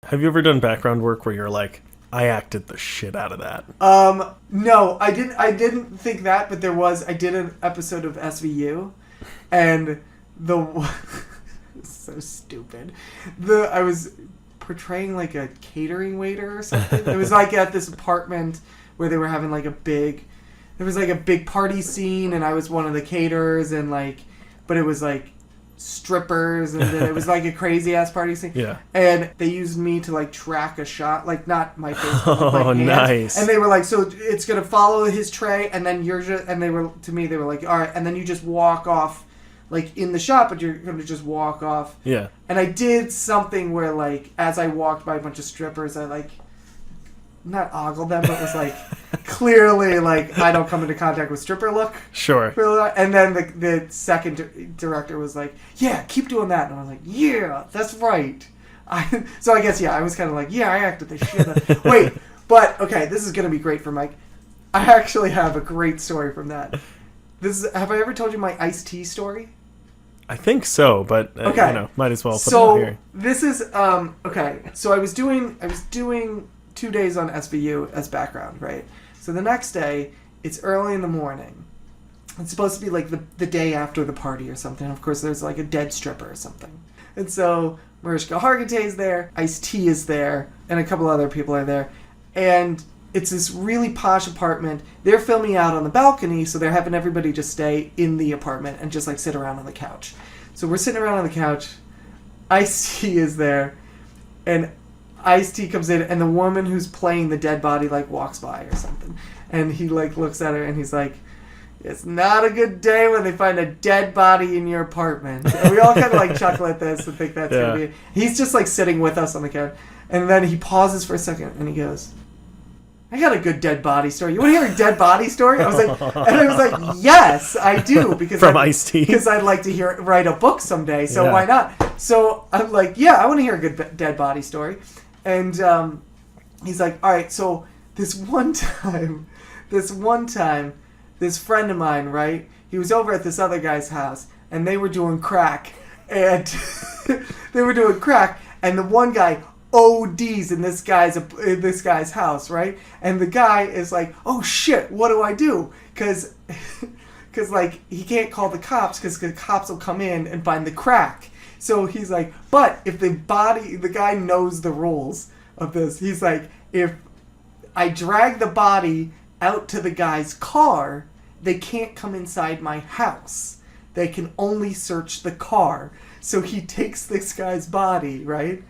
Have you ever done background work where you're like, I acted the shit out of that? No, I didn't think that, but I did an episode of SVU, and so stupid. I was portraying like a catering waiter or something. It was like at this apartment where they were having like there was like a big party scene, and I was one of the caterers, and but it was like strippers, and then it was like a crazy ass party scene. Yeah. And they used me to like track a shot, like not my face, but my hand. Nice. And they were like, so it's gonna follow his tray, and then you're just, and they were like, all right, and then you just walk off, like in the shot, but you're gonna just walk off. Yeah. And I did something where like as I walked by a bunch of strippers, I like not ogled them, but was like clearly like I don't come into contact with stripper look. Sure. And then the second director was like, yeah, keep doing that. And I was like, yeah, that's right. So I guess, yeah, I was kind of like, yeah, I acted the shit. Wait, but okay, this is going to be great for Mike. I actually have a great story from that. Have I ever told you my iced tea story? I think so, but okay. Might as well put it out here. This is okay. So I was doing 2 days on SVU as background, right? So the next day, it's early in the morning. It's supposed to be like the day after the party or something. Of course, there's like a dead stripper or something. And so Mariska Hargitay's there, Ice-T is there, and a couple other people are there. And it's this really posh apartment. They're filming out on the balcony, so they're having everybody just stay in the apartment and just like sit around on the couch. So we're sitting around on the couch. Ice-T is there, and Ice-T comes in, and the woman who's playing the dead body like walks by or something, and he like looks at her and he's like, it's not a good day when they find a dead body in your apartment. And we all kind of like chuckle at this and think that's gonna be. He's just like sitting with us on the couch, and then he pauses for a second and he goes, I got a good dead body story. You want to hear a dead body story? I was like, yes, I do, because from Ice-T, because I'd like to write a book someday. So why not? So I'm like, yeah, I want to hear a good dead body story. And he's like, all right, so this one time, this friend of mine, right, he was over at this other guy's house, and they were doing crack, and and the one guy ODs in this guy's house, right? And the guy is like, oh shit, what do I do? Because like he can't call the cops because the cops will come in and find the crack. So he's like, but if the guy knows the rules of this. He's like, if I drag the body out to the guy's car, they can't come inside my house. They can only search the car. So he takes this guy's body, right?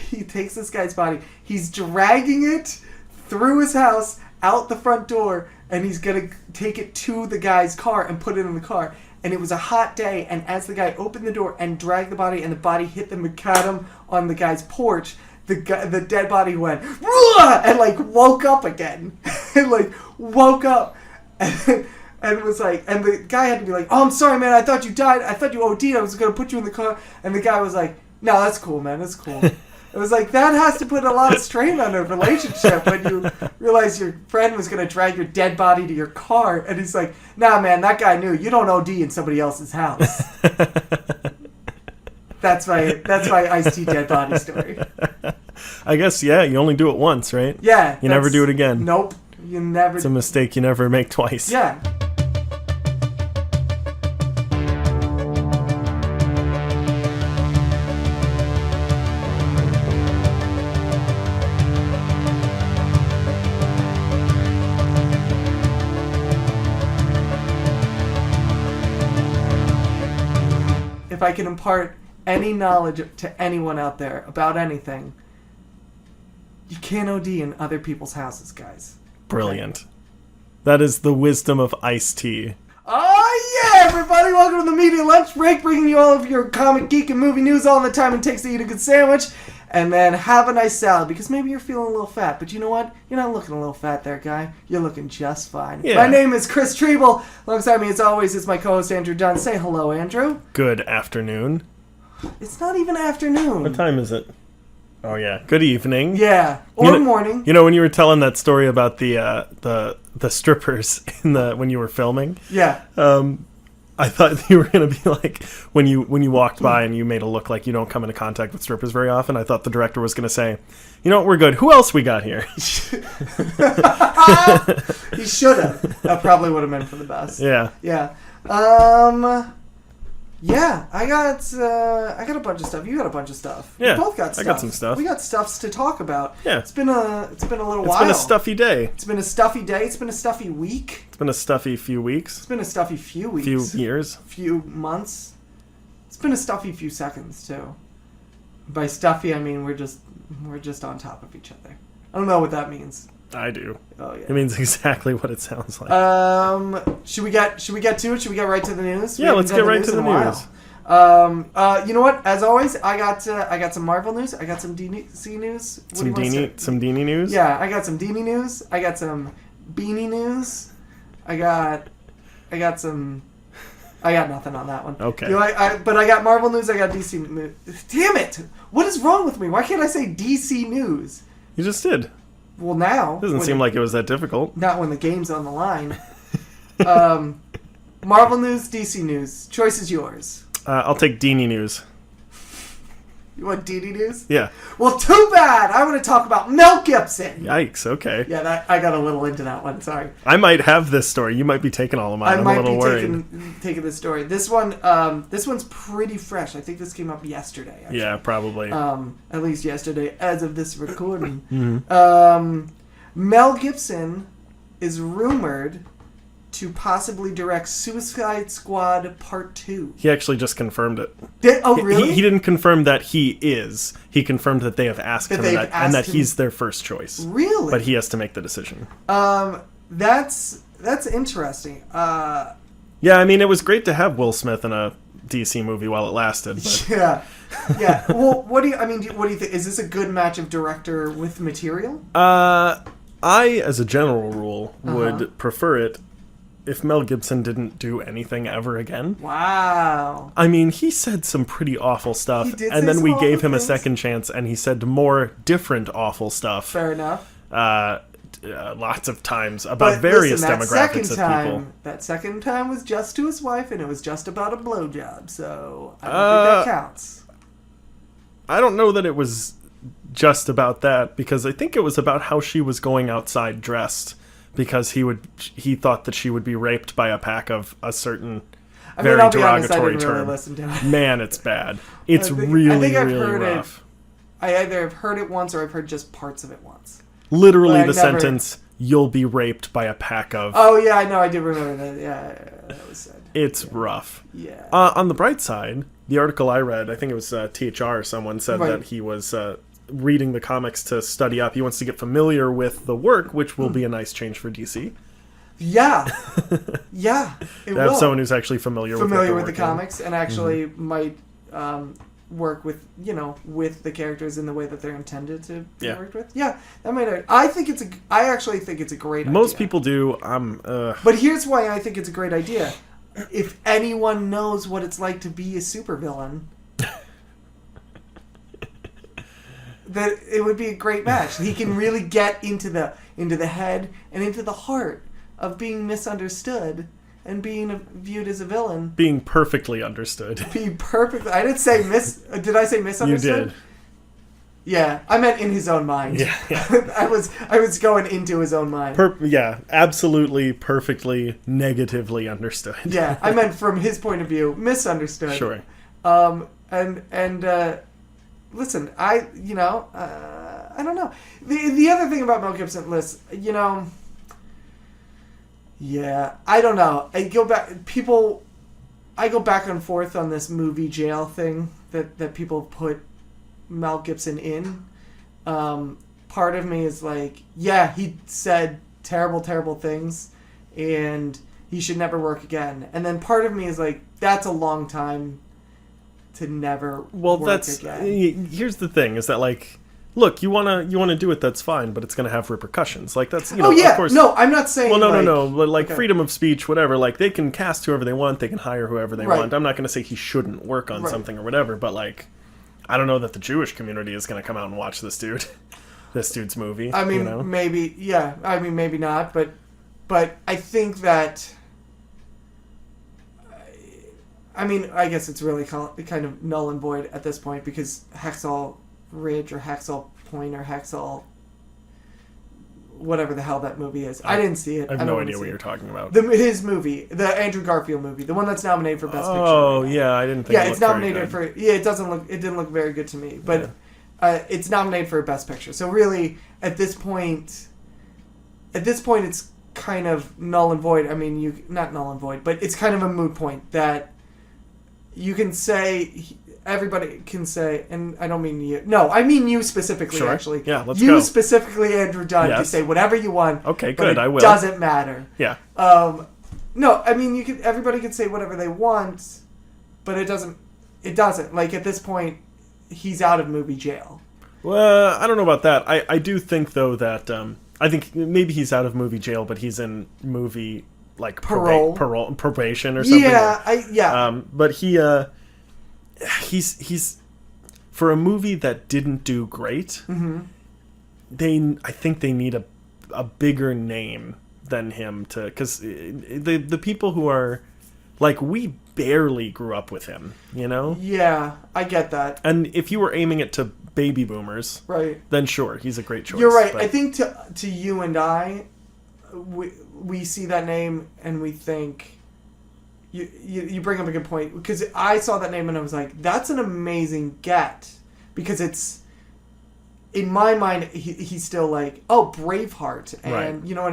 He takes this guy's body. He's dragging it through his house, out the front door, and he's going to take it to the guy's car and put it in the car. And it was a hot day, and as the guy opened the door and dragged the body, and the body hit the macadam on the guy's porch, the dead body went, and like woke up again. And like woke up. And was like, and the guy had to be like, oh, I'm sorry, man, I thought you died. I thought you OD'd. I was going to put you in the car. And the guy was like, no, that's cool, man, that's cool. It was like, that has to put a lot of strain on a relationship when you realize your friend was going to drag your dead body to your car. And he's like, nah, man, that guy knew. You don't OD in somebody else's house. That's my Ice-T dead body story. I guess, yeah, you only do it once, right? Yeah. You never do it again. Nope. You never. It's a mistake you never make twice. Yeah. If I can impart any knowledge to anyone out there about anything, you can't OD in other people's houses, guys. Brilliant. That is the wisdom of Ice-T. Oh yeah, everybody! Welcome to the Media Lunch Break, bringing you all of your comic, geek, and movie news all the time it takes to eat a good sandwich, and then have a nice salad, because maybe you're feeling a little fat, but you know what? You're not looking a little fat there, guy. You're looking just fine. Yeah. My name is Chris Treble. Alongside me, as always, is my co-host, Andrew Dunn. Say hello, Andrew. Good afternoon. It's not even afternoon. What time is it? Oh, yeah. Good evening. Yeah. Or morning. You know, when you were telling that story about the strippers when you were filming? Yeah. I thought you were gonna be like when you walked by and you made it look like you don't come into contact with strippers very often. I thought the director was gonna say, "You know what, we're good. Who else we got here?" He should have. That probably would have been for the best. Yeah. Yeah. Yeah, I got a bunch of stuff. You got a bunch of stuff. Yeah, we both got stuff. I got some stuff. We got stuffs to talk about. Yeah. It's been a little while. It's been a stuffy day. It's been a stuffy day. It's been a stuffy week. It's been a stuffy few weeks. It's been a stuffy few weeks. Few years. Few months. It's been a stuffy few seconds too. By stuffy, I mean we're just on top of each other. I don't know what that means. I do. Oh yeah. It means exactly what it sounds like. Should we get to it? Should we get right to the news? Yeah, let's get right to the news. You know what? As always, I got some Marvel news. I got some DC news. Some Deanie news. Yeah, I got some Deanie news. I got some Beanie news. I got nothing on that one. Okay. You know, but I got Marvel news. I got DC news. Damn it! What is wrong with me? Why can't I say DC news? You just did. Well, now Doesn't seem like it was that difficult. Not when the game's on the line. Marvel news, DC news. Choice is yours. I'll take Deanie news. You want DD news? Yeah. Well, too bad. I want to talk about Mel Gibson. Yikes. Okay. Yeah, I got a little into that one. Sorry. I might have this story. You might be taking all of mine. I'm a little worried. Taking this story. This one's pretty fresh. I think this came up yesterday. Actually. Yeah, probably. At least yesterday, as of this recording. Mm-hmm. Mel Gibson is rumored to possibly direct Suicide Squad Part 2. He actually just confirmed it. Really? He didn't confirm that he is. He confirmed that they have asked him that, and that he's their first choice. Really? But he has to make the decision. That's interesting. Yeah, I mean, it was great to have Will Smith in a DC movie while it lasted. But. Yeah. Well, what do you think? Is this a good match of director with material? I, as a general rule, would prefer it if Mel Gibson didn't do anything ever again. Wow. I mean, he said some pretty awful stuff, and then we gave him a second chance, and he said more different awful stuff. Fair enough. Lots of times about various demographics of people. That second time was just to his wife, and it was just about a blowjob, so I don't think that counts. I don't know that it was just about that, because I think it was about how she was going outside dressed. Because he thought that she would be raped by a pack of a certain very derogatory term. Really listen to it. Man, it's bad. It's really rough. I either have heard it once or I've heard just parts of it once. Literally the sentence, "You'll be raped by a pack of..." Oh yeah, I know. I did remember that. Yeah, that was said. It's rough. Yeah. On the bright side, the article I read, I think it was THR, someone said that he was... reading the comics to study up. He wants to get familiar with the work, which will be a nice change for DC. Yeah. Yeah. It will. Have someone who's actually familiar with the comics and actually might work with, with the characters in the way that they're intended to be worked with. Yeah. That might. I actually think it's a great idea. Most people do. But here's why I think it's a great idea. If anyone knows what it's like to be a supervillain, that it would be a great match. He can really get into the head and into the heart of being misunderstood and being viewed as a villain. Being perfectly understood. Being perfectly... I didn't say Did I say misunderstood? You did. Yeah, I meant in his own mind. Yeah. I was going into his own mind. Absolutely, perfectly, negatively understood. Yeah, I meant from his point of view, misunderstood. Sure. Listen, I don't know. The other thing about Mel Gibson, I don't know. I go back and forth on this movie jail thing that people put Mel Gibson in. Part of me is like, yeah, he said terrible, terrible things, and he should never work again. And then part of me is like, that's a long time to never work again. Here's the thing: is that look, you wanna do it, that's fine, but it's gonna have repercussions. That's of course. No, I'm not saying. Well, no. But freedom of speech, whatever. They can cast whoever they want, they can hire whoever they want. I'm not gonna say he shouldn't work on something or whatever, but I don't know that the Jewish community is gonna come out and watch this dude's movie. I mean, maybe, yeah. I mean, maybe not, but I think that I mean, I guess it's really kind of null and void at this point because Hacksaw Ridge or Hacksaw Point or Hacksaw... whatever the hell that movie is. I didn't see it. I have no idea what you're talking about. His movie, the Andrew Garfield movie, the one that's nominated for Best Picture. Oh, yeah, I didn't think it it's nominated for... Yeah, it didn't look very good to me. But it's nominated for Best Picture. So really, at this point, it's kind of null and void. I mean, not null and void, but it's kind of a moot point that you can say... Everybody can say, and I don't mean you. No, I mean you specifically, actually. Yeah, let's go. You specifically, Andrew Dunn, can say whatever you want. Okay, good, I will. It doesn't matter. Yeah. No, I mean, everybody can say whatever they want, but it doesn't. Like, at this point, he's out of movie jail. Well, I don't know about that. I do think, though, that, I think maybe he's out of movie jail, but he's in movie, like, probation or something. Yeah, but he's for a movie that didn't do great. Mm-hmm. I think they need a bigger name than him because the people who are like, we barely grew up with him, you know. Yeah, I get that. And if you were aiming it to baby boomers, right, then sure, he's a great choice. You're right. But I think to you and I, we see that name and we think. You bring up a good point because I saw that name and I was like, that's an amazing get because it's in my mind he's still like, oh, Braveheart and right. you know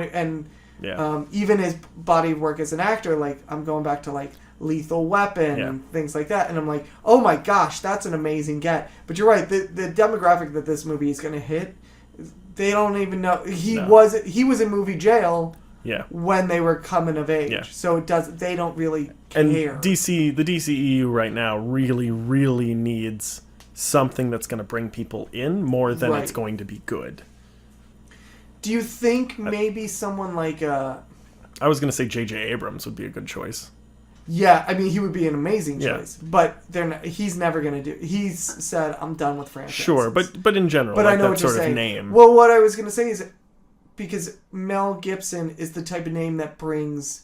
even his body of work as an actor, like I'm going back to like Lethal Weapon and things like that, and I'm like, oh my gosh, that's an amazing get. But you're right, the demographic that this movie is going to hit, they don't even know he was in movie jail. Yeah. When they were coming of age. Yeah. So they don't really care. And the DCEU right now really, really needs something that's going to bring people in more than it's going to be good. Do you think maybe someone like... I was going to say J.J. Abrams would be a good choice. Yeah, I mean, he would be an amazing choice. But he's never going to do... He's said, I'm done with franchises. Sure, but in general, but like I know that what you're sort saying. of name. Well, what I was going to say is... Because Mel Gibson is the type of name that brings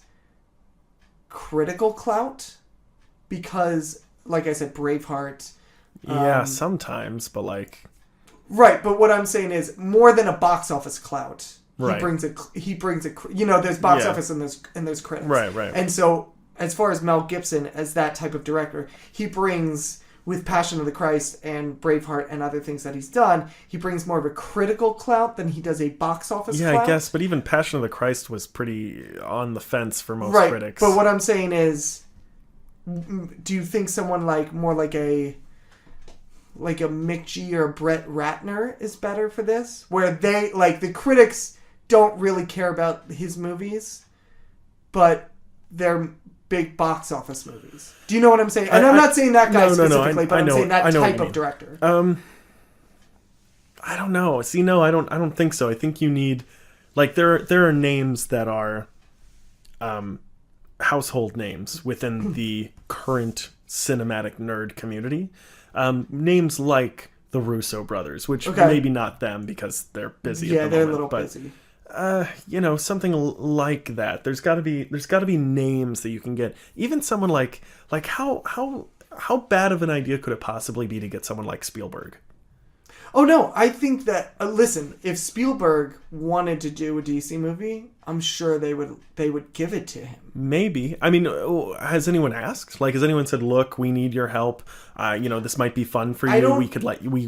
critical clout. Because, like I said, Braveheart. Yeah, sometimes, but like... Right, but what I'm saying is more than a box office clout. Right. He brings a... You know, there's box office and there's critics. Right. And so, as far as Mel Gibson, as that type of director, he brings... With Passion of the Christ and Braveheart and other things that he's done, he brings more of a critical clout than he does a box office clout. I guess, but even Passion of the Christ was pretty on the fence for most critics. But what I'm saying is, do you think someone more like a Mick G or Brett Ratner is better for this? Where they, the critics don't really care about his movies, but they're big box office movies. Do you know what I'm saying? And I'm not saying that guy specifically, but I'm saying that type of director. I don't know. See, no, I don't think so. I think you need, there are names that are household names within the current cinematic nerd community. Names like the Russo brothers, which maybe not them because they're busy at the moment. Yeah, they're a little busy. Something like that. There's got to be names that you can get. Even someone like how bad of an idea could it possibly be to get someone like Spielberg? Oh no, I think that listen, if Spielberg wanted to do a DC movie, I'm sure they would give it to him. Maybe. I mean, has anyone asked? Has anyone said, "Look, we need your help. This might be fun for you. We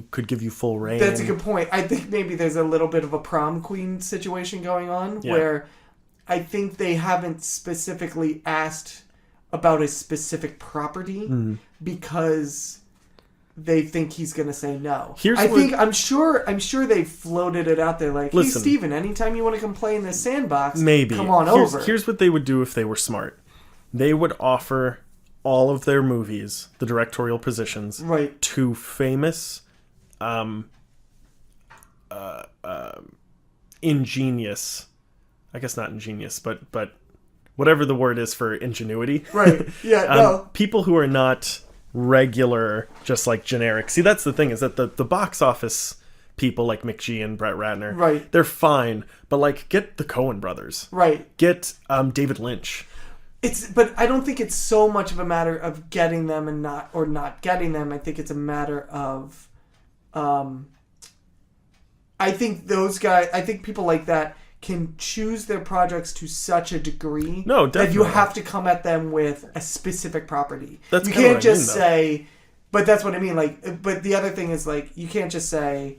could give you full reign." That's a good point. I think maybe there's a little bit of a prom queen situation going on where I think they haven't specifically asked about a specific property because they think he's going to say no. I'm sure they floated it out there listen, hey, Steven, anytime you want to come play in this sandbox, come on over. Here's what they would do if they were smart. They would offer all of their movies, the directorial positions, to famous, ingenious, I guess not ingenious, but whatever the word is for ingenuity. Right, yeah, people who are not... regular, just generic. See, that's the thing, is that the box office people like Mick G and Brett Ratner, they're fine, but get the Coen brothers, get David Lynch. But I don't think it's so much of a matter of getting them and not getting them. I think it's a matter of, I think people like that can choose their projects to such a degree that you have to come at them with a specific property. You can't just say, but that's what I mean. Like, but the other thing is like, you can't just say,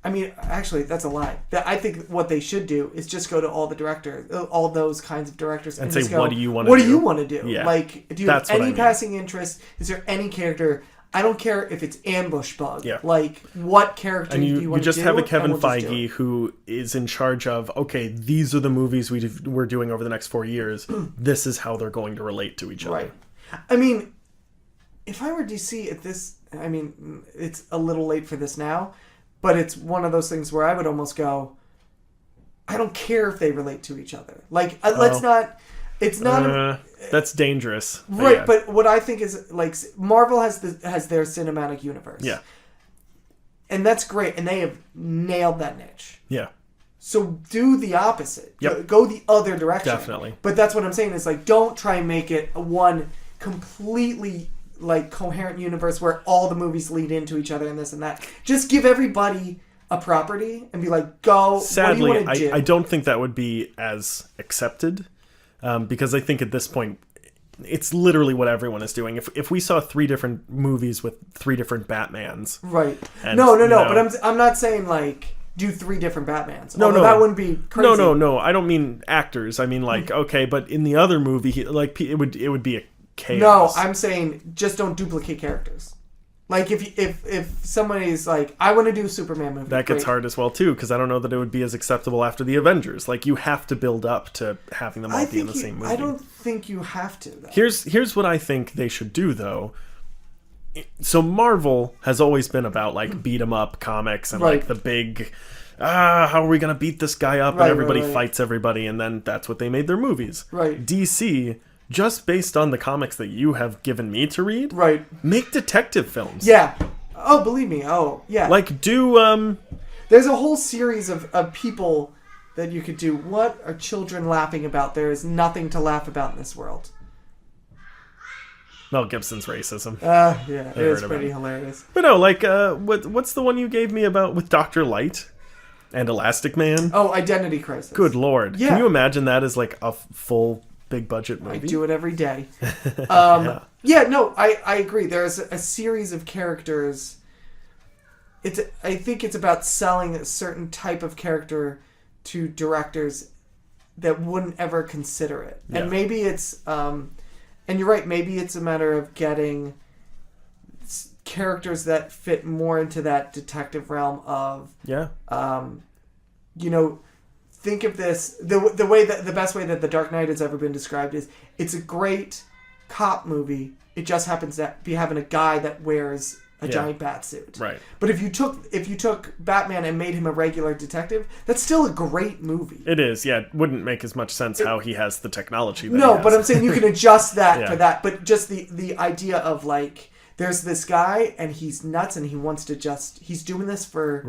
I mean, actually, that's a lie. I think what they should do is just go to all the directors, all those kinds of directors, and say, "What do you want to do? What do you want to do? Yeah. Like, do you have any passing interest? Is there any character? I don't care if it's Ambush Bug. Yeah. Like, what character do you want to do? You just have a Kevin Feige who is in charge of, okay, these are the movies we're doing over the next 4 years. This is how they're going to relate to each other. Right. I mean, if I were DC at this, I mean, it's a little late for this now. But it's one of those things where I would almost go, I don't care if they relate to each other. Like, let's not... It's not... that's dangerous. Right, yeah. But what I think is, like, Marvel has their cinematic universe. Yeah. And that's great. And they have nailed that niche. Yeah. So do the opposite. Yep. Go the other direction. Definitely. But that's what I'm saying is, like, don't try and make it one completely... like coherent universe where all the movies lead into each other and this and that. Just give everybody a property and be like, go. Sadly, what do you want to do? I don't think that would be as accepted because I think at this point it's literally what everyone is doing. If we saw 3 different movies with 3 different Batmans, right? And, no. But I'm not saying like do 3 different Batmans. No, that wouldn't be crazy. No. I don't mean actors. I mean like okay, but in the other movie, it would be a chaos. No, I'm saying just don't duplicate characters. Like if somebody's like, I want to do a Superman movie, that gets hard as well too, because I don't know that it would be as acceptable after the Avengers. Like you have to build up to having them all be in the same movie. I don't think you have to. Though. Here's what I think they should do though. So Marvel has always been about like beat 'em up comics and like the big. How are we gonna beat this guy up? And everybody fights everybody, and then that's what they made their movies. Right. DC. Just based on the comics that you have given me to read, make detective films. Yeah. Oh, believe me. Oh, yeah. Like, do, There's a whole series of people that you could do. What are children laughing about? There is nothing to laugh about in this world. Mel Gibson's racism. Yeah, it is pretty hilarious. But no, like, what's the one you gave me about with Dr. Light and Elastic Man? Oh, Identity Crisis. Good Lord. Yeah. Can you imagine that as, like, a full... big budget movie? I do it every day. I agree. There's a series of characters. I think it's about selling a certain type of character to directors that wouldn't ever consider it. Yeah. And maybe it's and you're right, maybe it's a matter of getting characters that fit more into that detective realm of think of this the way that the best way that The Dark Knight has ever been described is it's a great cop movie. It just happens to be having a guy that wears a giant bat suit. Right. But if you took Batman and made him a regular detective, that's still a great movie. It is, yeah. It wouldn't make as much sense how he has the technology that No, he has. But I'm saying you can adjust that for that. But just the idea of like there's this guy and he's nuts and he wants to he's doing this for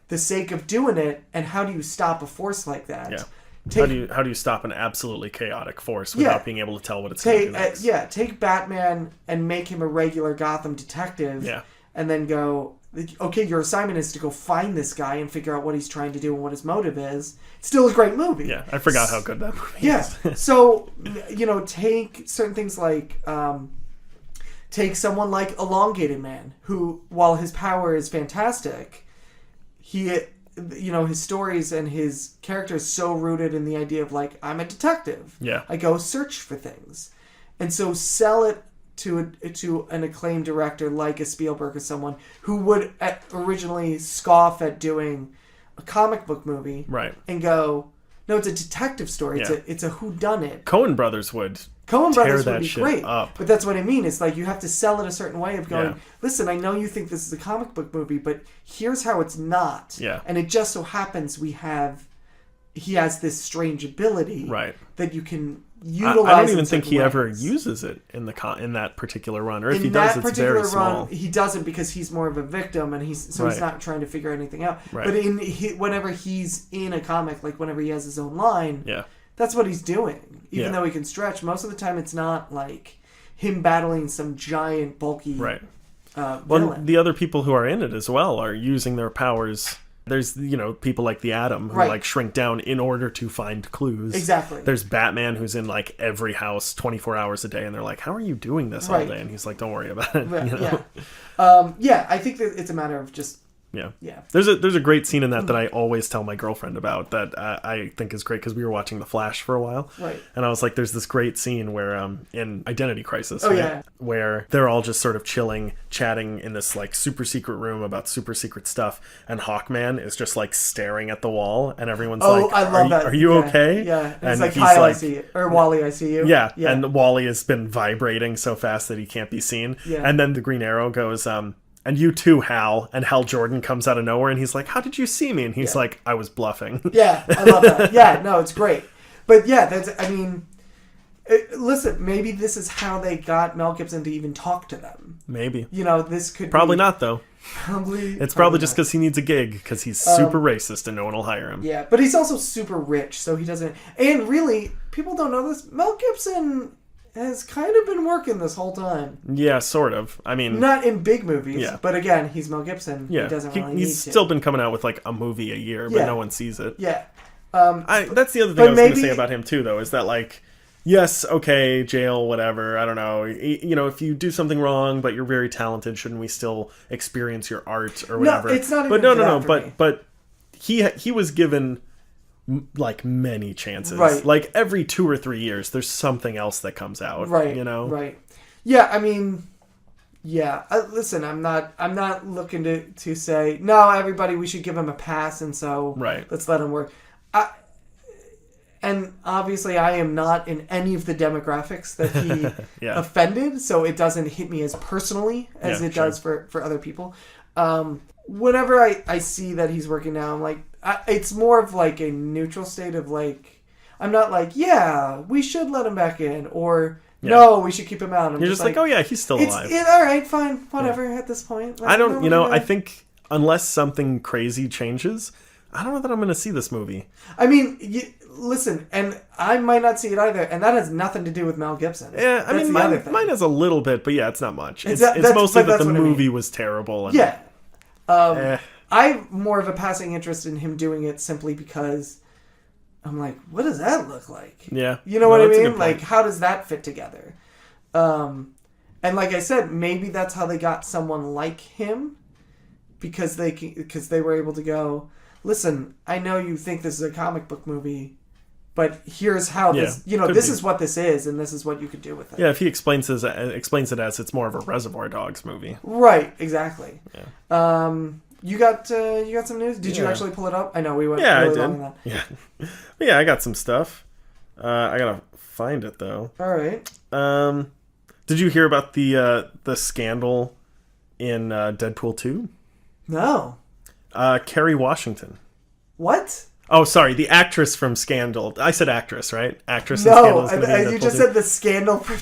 the sake of doing it, and how do you stop a force like that? Yeah. How do you stop an absolutely chaotic force without being able to tell what it's going to do next? Take Batman and make him a regular Gotham detective. Yeah. And then go, okay, your assignment is to go find this guy and figure out what he's trying to do and what his motive is. It's still a great movie. Yeah, I forgot how good that movie is. So, take certain things like, take someone like Elongated Man, who, while his power is fantastic, his stories and his character is so rooted in the idea of like, I'm a detective. Yeah. I go search for things. And so sell it to an acclaimed director like a Spielberg or someone who would originally scoff at doing a comic book movie, and go, no, it's a detective story. It's a whodunit. Coen Brothers would be great, but that's what I mean. It's like you have to sell it a certain way of going. Listen, I know you think this is a comic book movie, but here's how it's not. Yeah, and it just so happens he has this strange ability that you can utilize. I don't even think he ever uses it in that particular run, or if he does, it's very small. He doesn't, because he's more of a victim, and he's not trying to figure anything out. Right. But whenever he's in a comic, like whenever he has his own line, that's what he's doing. Even Yeah. though he can stretch, most of the time it's not like him battling some giant, bulky Right. Well, villain. the other people who are in it as well are using their powers. There's, people like the Atom who Right. like shrink down in order to find clues. Exactly. There's Batman who's in like every house 24 hours a day, and they're like, "How are you doing this all Right. day?" And he's like, "Don't worry about it." Right, you know? Yeah, I think that it's a matter of just Yeah. Yeah. There's a great scene in that I always tell my girlfriend about that I think is great because we were watching The Flash for a while. Right. And I was like, there's this great scene where in Identity Crisis, Oh, right? yeah. Where they're all just sort of chilling, chatting in this like super secret room about super secret stuff, and Hawkman is just like staring at the wall, and everyone's like, I love that. Are you Yeah, okay? Yeah. And And it's like, he's Kyle, I like- see you. Or Wally, I see you. Yeah, Yeah. and Wally has been vibrating so fast that he can't be seen. Yeah. And then the Green Arrow goes, and you too, Hal. And Hal Jordan comes out of nowhere, and he's like, "How did you see me?" And he's Yeah. like, "I was bluffing." Yeah, I love that. Yeah, no, it's great. But yeah, listen, maybe this is how they got Mel Gibson to even talk to them. Maybe. This could Probably be, not, though. It's probably just not. because he needs a gig, because he's super racist and no one will hire him. Yeah, but he's also super rich, so he doesn't... And really, people don't know this, Mel Gibson has kind of been working this whole time. Yeah, sort of. I mean... Not in big movies, Yeah. but again, he's Mel Gibson. Yeah, He doesn't really need he's to. still been coming out with like a movie a year, but Yeah. no one sees it. Yeah. That's the other thing but I was going to maybe- say about him too, though, is that like, yes, okay, jail, whatever. I don't know. If you do something wrong, but you're very talented, shouldn't we still experience your art or whatever? it's not But even no. that for me. But he was given like many chances. Right. Like every 2 or 3 years, there's something else that comes out. Right. Right. Yeah, I mean... Yeah, listen, I'm not looking to say, no, everybody, we should give him a pass, and so Right. let's let him work. And obviously, I am not in any of the demographics that he Yeah. offended, so it doesn't hit me as personally as Yeah, it sure. does for other people. Whenever I see that he's working now, I'm like, it's more of like a neutral state of like, I'm not like, yeah, we should let him back in, or no, we should keep him out. I'm You're just like, oh yeah, he's still alive. All right, fine, whatever. At this point, I don't, I think unless something crazy changes, I don't know that I'm going to see this movie. I mean, listen, and I might not see it either, and that has nothing to do with Mel Gibson. Yeah, I That's mean, the other thing. mine has a little bit, but yeah, it's not much. It's That's- mostly but that that's the what I mean. movie was terrible. And, Yeah. eh. I'm more of a passing interest in him doing it simply because I'm like, what does that look like? Yeah. You know No, what I that's a good mean? point. Like, how does that fit together? And like I said, maybe that's how they got someone like him, because they were able to go, listen, I know you think this is a comic book movie, but here's how this, could this be. is what this is, and this is what you could do with it. Yeah, if he explains it as it's more of a Reservoir Dogs movie. Right, exactly. Yeah. You got some news? Did you Yeah. actually pull it up? I know we went Yeah, really I long did. on that. Yeah. Yeah, I got some stuff. I gotta find it though. All right. Did you hear about the scandal in Deadpool 2? No. Kerry Washington. What? Oh, sorry, the actress from Scandal. I said actress, right? Actress in No, Scandal is gonna be in you Deadpool just 2. said the scandal from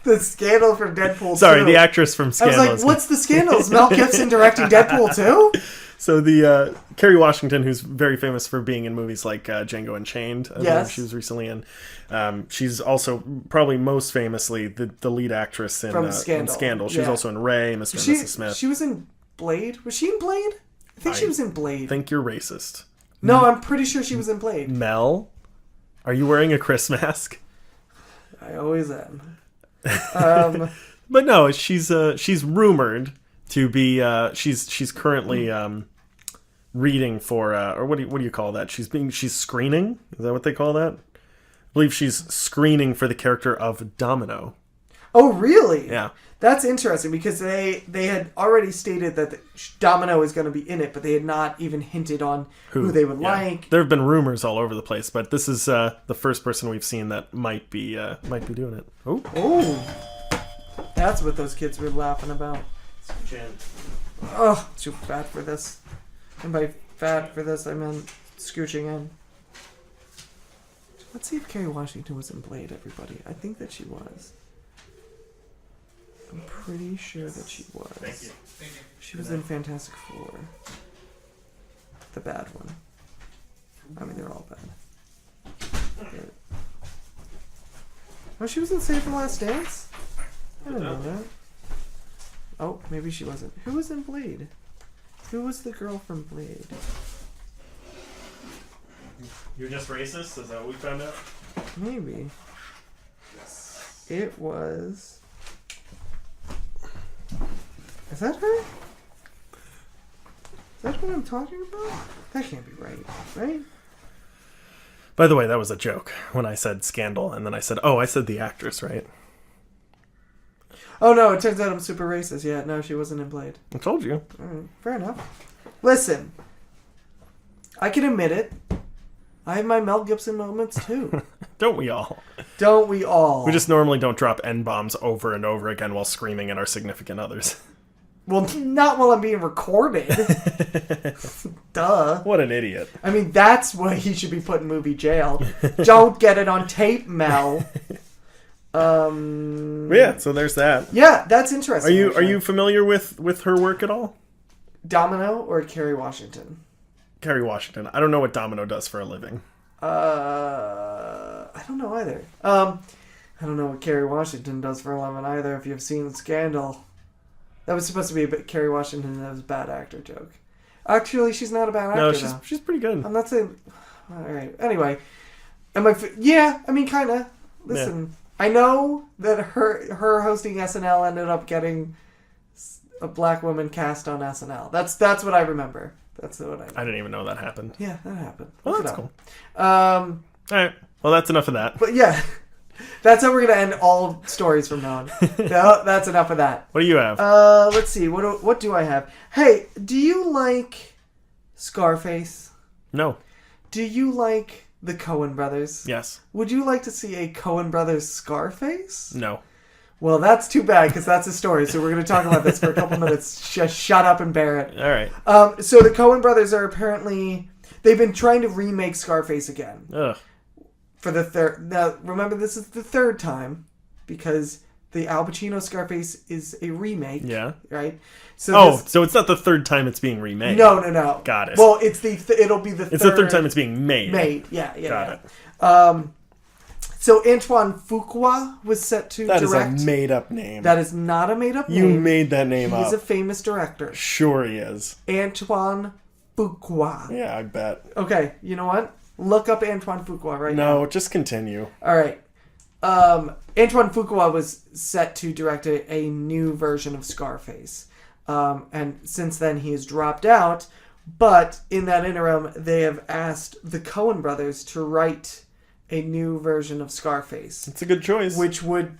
the scandal from Deadpool 2. Sorry, the actress from I Scandal. was like, is what's the scandal? Is Mel Gibson directing Deadpool 2? So the Kerry Washington, who's very famous for being in movies like Django Unchained, I believe Yes. she was recently in. She's also probably most famously the lead actress in From Scandal. Scandal. She was Yeah. also in Ray, Mr. and Mrs. Smith. She was in Blade. Was she in Blade? I think she was in Blade. I think you're racist. No, I'm pretty sure she was in Blade. Mel, are you wearing a Chris mask? I always am. But no, she's rumored to be. She's currently reading for or what do you call that? She's screening. Is that what they call that? I believe she's screening for the character of Domino. Oh, really? Yeah. That's interesting because they had already stated that Domino is going to be in it, but they had not even hinted on who they would Yeah. like. There have been rumors all over the place, but this is the first person we've seen that might be doing it. Oh, That's what those kids were laughing about. Oh, too fat for this. And by fat for this, I meant scooching in. Let's see if Kerry Washington was in Blade, everybody. I think that she was. I'm pretty sure that she was. Thank you. She was in Fantastic Four. The bad one. I mean, they're all bad. Oh, she was in Save the Last Dance? I didn't know that. Oh, maybe she wasn't. Who was in Blade? Who was the girl from Blade? You're just racist? Is that what we found out? Maybe. It was... Is that her? Is that what I'm talking about? That can't be right, right? By the way, that was a joke when I said scandal, and then I said, oh, I said the actress, right? Oh, no, it turns out I'm super racist. Yeah, no, she wasn't in Blade. I told you. All right, fair enough. Listen, I can admit it. I have my Mel Gibson moments, too. Don't we all? Don't we all? We just normally don't drop N-bombs over and over again while screaming at our significant others. Well, not while I'm being recorded. Duh. What an idiot. I mean, that's why he should be put in movie jail. Don't get it on tape, Mel. Yeah, so there's that. Yeah, that's interesting. Are you familiar with her work at all? Domino or Kerry Washington? Kerry Washington. I don't know what Domino does for a living. I don't know either. I don't know what Kerry Washington does for a living either. If you've seen Scandal. That was supposed to be a Kerry Washington as a bad actor joke. Actually, she's not a bad actor. No, she's pretty good. I'm not saying. All right. Anyway, yeah. I mean, kind of. Listen, yeah. I know that her hosting SNL ended up getting a black woman cast on SNL. That's what I remember. That's what I didn't even know that happened. Yeah, that happened. Well, that's cool. All right. Well, that's enough of that. But yeah. That's how we're going to end all stories from now on. No, that's enough of that. What do you have? Let's see. What do I have? Hey, do you like Scarface? No. Do you like the Coen brothers? Yes. Would you like to see a Coen brothers Scarface? No. Well, that's too bad because that's a story. So we're going to talk about this for a couple minutes. Just shut up and bear it. All right. So the Coen brothers are apparently... They've been trying to remake Scarface again. Ugh. For the third... Now, remember, this is the third time because the Al Pacino Scarface is a remake. Yeah. Right? So so it's not the third time it's being remade. No. Got it. Well, it'll be the third... It's the third time it's being made. Yeah. Got it. So Antoine Fuqua was set to direct... That is a made-up name. That is not a made-up name. You made that name up. He's a famous director. Sure he is. Antoine Fuqua. Yeah, I bet. Okay, you know what? Look up Antoine Fuqua right now. No, just continue. All right. Antoine Fuqua was set to direct a new version of Scarface. And since then he has dropped out. But in that interim, they have asked the Coen brothers to write a new version of Scarface. It's a good choice. Which would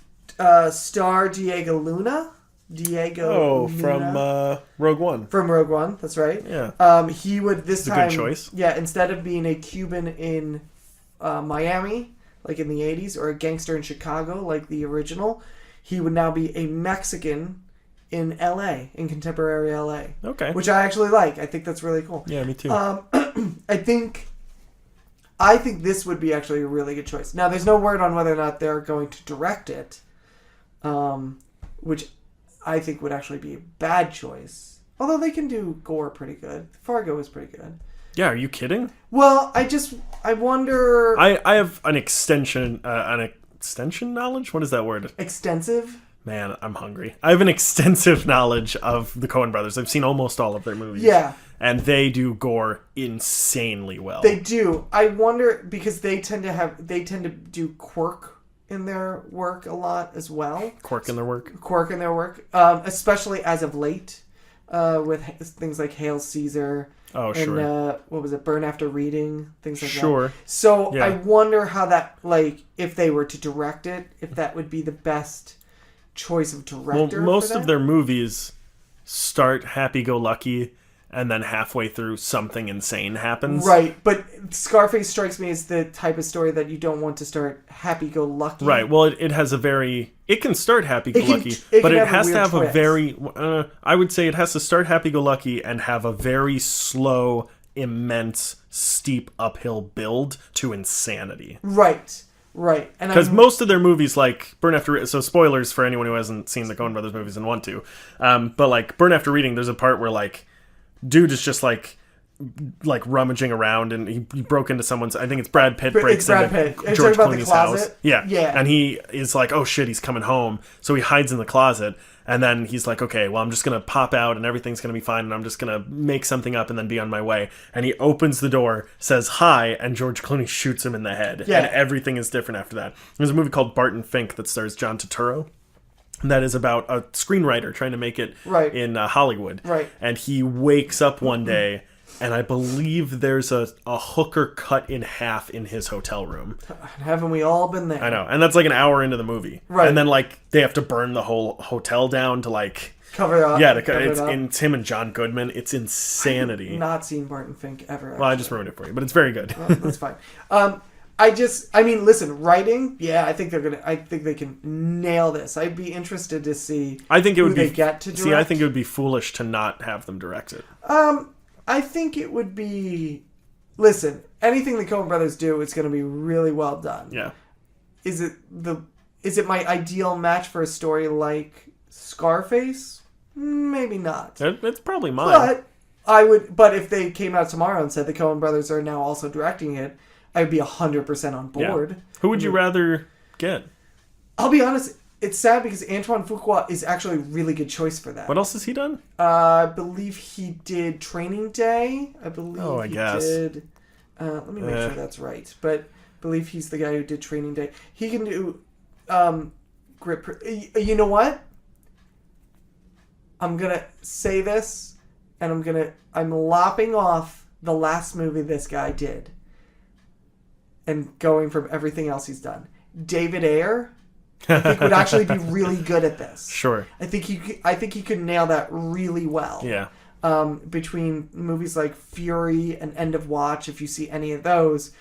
star Diego Luna. From Rogue One. From Rogue One, that's right. Yeah. He would this it's time... a good choice. Yeah, instead of being a Cuban in Miami, like in the 80s, or a gangster in Chicago, like the original, he would now be a Mexican in L.A., in contemporary L.A. Okay. Which I actually like. I think that's really cool. Yeah, me too. I think this would be actually a really good choice. Now, there's no word on whether or not they're going to direct it, which I think would actually be a bad choice. Although they can do gore pretty good. Fargo is pretty good. Yeah, are you kidding? Well, I wonder... I have an extension knowledge? What is that word? Extensive? Man, I'm hungry. I have an extensive knowledge of the Coen brothers. I've seen almost all of their movies. Yeah. And they do gore insanely well. They do. I wonder, because they tend to do quirk in their work a lot as well. Quirk in their work. Especially as of late, with things like Hail Caesar. Oh, sure. And what was it? Burn After Reading, things like that. Sure. So yeah. I wonder how that, like, if they were to direct it, if that would be the best choice of director. Well, most of their movies start happy-go-lucky, and then halfway through something insane happens. Right, but Scarface strikes me as the type of story that you don't want to start happy-go-lucky. Right, well, it has a very... It can start happy-go-lucky, but it has to have a very... I would say it has to start happy-go-lucky and have a very slow, immense, steep uphill build to insanity. Right. Because most of their movies, like Burn After... So spoilers for anyone who hasn't seen the Coen brothers movies and want to. But like Burn After Reading, there's a part where like... Dude is just like like rummaging around, and he broke into someone's. I think it's Brad Pitt breaks It's Brad into Pitt. George Talking about the Clooney's closet? house. Yeah, Yeah. and he is like, "Oh shit, he's coming home." So he hides in the closet, and then he's like, "Okay, well, I'm just gonna pop out, and everything's gonna be fine, and I'm just gonna make something up, and then be on my way." And he opens the door, says hi, and George Clooney shoots him in the head. Yeah. And everything is different after that. There's a movie called Barton Fink that stars John Turturro. That is about a screenwriter trying to make it Right. in Hollywood. Right. And he wakes up one day, and I believe there's a hooker cut in half in his hotel room. Haven't we all been there? I know. And that's like an hour into the movie. Right. And then like they have to burn the whole hotel down to like... Cover it up. Yeah, cover it up. it's him and John Goodman. It's insanity. Not seen Barton Fink ever. Well, I just ruined it for you, but it's very good. That's fine. Listen, writing, yeah, I think they can nail this. I'd be interested to see I think it would who be... they get to direct. See, I think it would be foolish to not have them direct it. I think it would be... Listen, anything the Coen brothers do, it's going to be really well done. Yeah. Is it my ideal match for a story like Scarface? Maybe not. It's probably mine. But if they came out tomorrow and said the Coen brothers are now also directing it, I'd be 100% on board. Yeah. Who would you rather get? I'll be honest, it's sad because Antoine Fuqua is actually a really good choice for that. What else has he done? I believe he did Training Day. I guess. did... let me make sure that's right. But I believe he's the guy who did Training Day. He can do... You know what? I'm going to say this, and I'm lopping off the last movie this guy did. And going from everything else he's done. David Ayer, I think would actually be really good at this. Sure. I think he could nail that really well. Yeah. Between movies like Fury and End of Watch, if you see any of those,